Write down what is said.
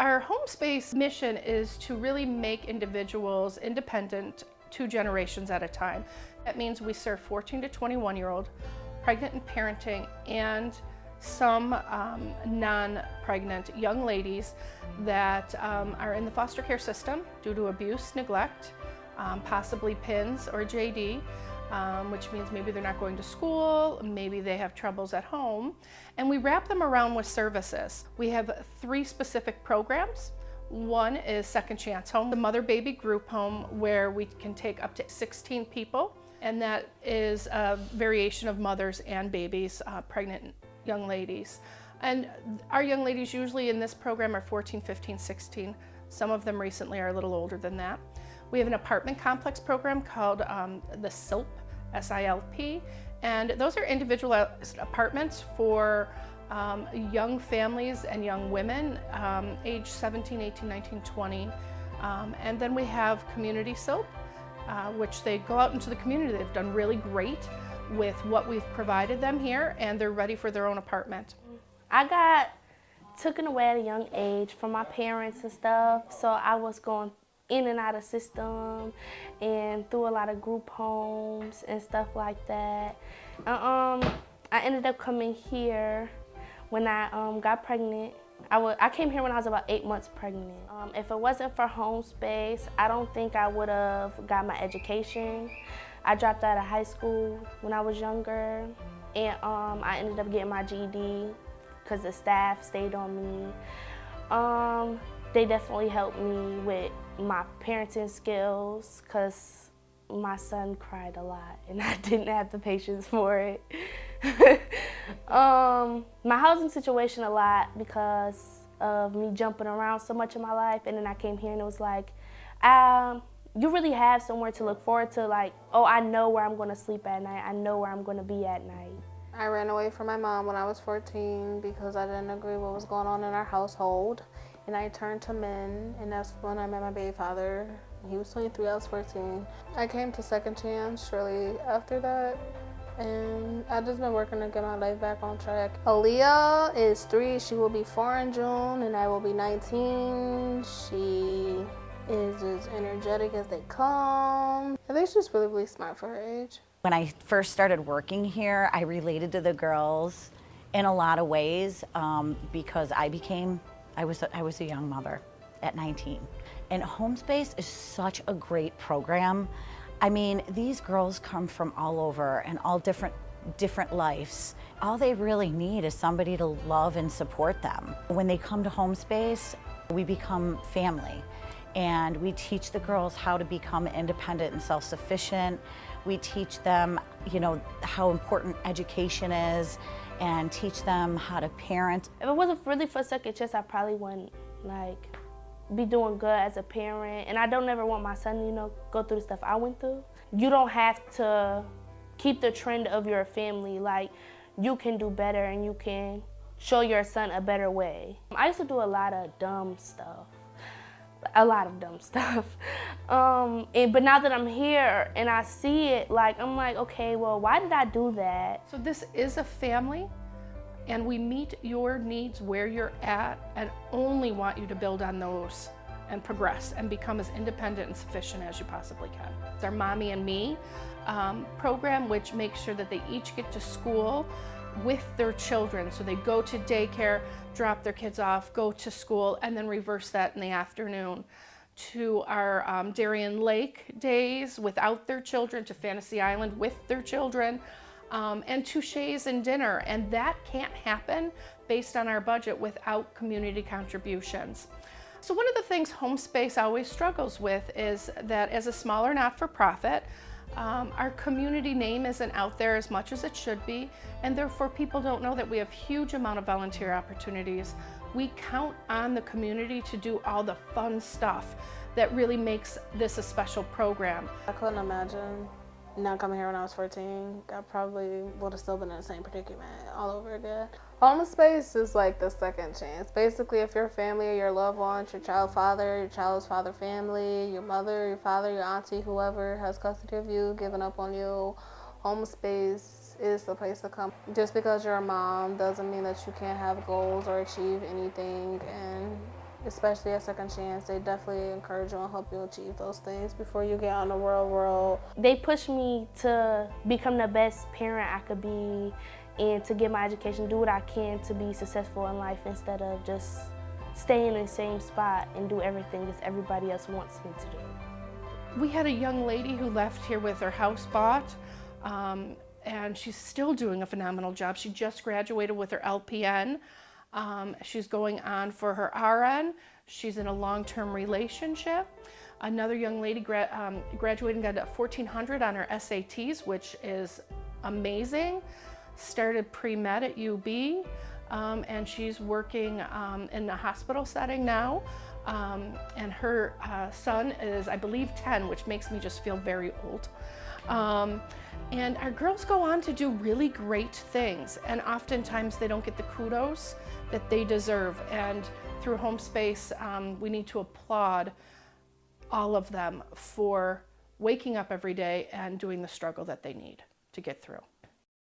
Our Homespace mission is to really make individuals independent 2 generations at a time. That means we serve 14 to 21-year-old, pregnant and parenting, and some non-pregnant young ladies that are in the foster care system due to abuse, neglect, possibly PINS or JD, which means maybe they're not going to school, maybe they have troubles at home, and we wrap them around with services. We have 3 specific programs. One is Second Chance Home, the mother-baby group home where we can take up to 16 people, and that is a variation of mothers and babies, pregnant young ladies. And our young ladies usually in this program are 14, 15, 16. Some of them recently are a little older than that. We have an apartment complex program called the SILP, S-I-L-P, and those are individualized apartments for young families and young women, age 17, 18, 19, 20. And then we have community SILP, which they go out into the community. They've done really great with what we've provided them here, and they're ready for their own apartment. I got taken away at a young age from my parents and stuff, so I was going in and out of system and through a lot of group homes and stuff like that. I ended up coming here when I got pregnant. I came here when I was about 8 months pregnant. If it wasn't for Homespace, I don't think I would have got my education. I dropped out of high school when I was younger, and I ended up getting my GED because the staff stayed on me. They definitely helped me with my parenting skills because my son cried a lot and I didn't have the patience for it. My housing situation a lot because of me jumping around so much in my life, and then I came here and it was like, you really have somewhere to look forward to, like, oh, I know where I'm going to sleep at night. I know where I'm going to be at night. I ran away from my mom when I was 14 because I didn't agree with what was going on in our household. And I turned to men, and that's when I met my baby father. He was 23, I was 14. I came to Second Chance shortly after that, and I've just been working to get my life back on track. Aaliyah is 3, she will be 4 in June, and I will be 19. She is as energetic as they come. I think she's really, really smart for her age. When I first started working here, I related to the girls in a lot of ways because I was a young mother at 19. And Homespace is such a great program. I mean, these girls come from all over and all different lives. All they really need is somebody to love and support them. When they come to Homespace, we become family. And we teach the girls how to become independent and self-sufficient. We teach them, how important education is, and teach them how to parent. If it wasn't really for Second Chance, I probably wouldn't be doing good as a parent. And I don't ever want my son, go through the stuff I went through. You don't have to keep the trend of your family. You can do better and you can show your son a better way. I used to do a lot of dumb stuff. But now that I'm here and I see it, I'm like, okay, well, why did I do that? So this is a family, and we meet your needs where you're at and only want you to build on those and progress and become as independent and sufficient as you possibly can. It's our Mommy and Me program, which makes sure that they each get to school with their children. So they go to daycare, drop their kids off, go to school, and then reverse that in the afternoon. To our Darien Lake days without their children, to Fantasy Island with their children, and to Shays and dinner. And that can't happen based on our budget without community contributions. So one of the things Homespace always struggles with is that as a smaller not-for-profit, our community name isn't out there as much as it should be, and therefore people don't know that we have huge amount of volunteer opportunities. We count on the community to do all the fun stuff that really makes this a special program. I couldn't imagine not coming here when I was 14. I probably would have still been in the same predicament all over again. Homespace is like the second chance. Basically, if your family or your loved ones, your child's father family, your mother, your father, your auntie, whoever has custody of you, giving up on you, Homespace is the place to come. Just because you're a mom doesn't mean that you can't have goals or achieve anything, and especially a second chance. They definitely encourage you and help you achieve those things before you get out in the real world. They push me to become the best parent I could be and to get my education, do what I can to be successful in life instead of just stay in the same spot and do everything as everybody else wants me to do. We had a young lady who left here with her house bought, and she's still doing a phenomenal job. She just graduated with her LPN. She's going on for her RN. She's in a long-term relationship. Another young lady graduated and got a 1400 on her SATs, which is amazing. Started pre-med at UB, and she's working in the hospital setting now. And her son is, I believe, 10, which makes me just feel very old. And our girls go on to do really great things, and oftentimes they don't get the kudos that they deserve. And through Homespace, we need to applaud all of them for waking up every day and doing the struggle that they need to get through.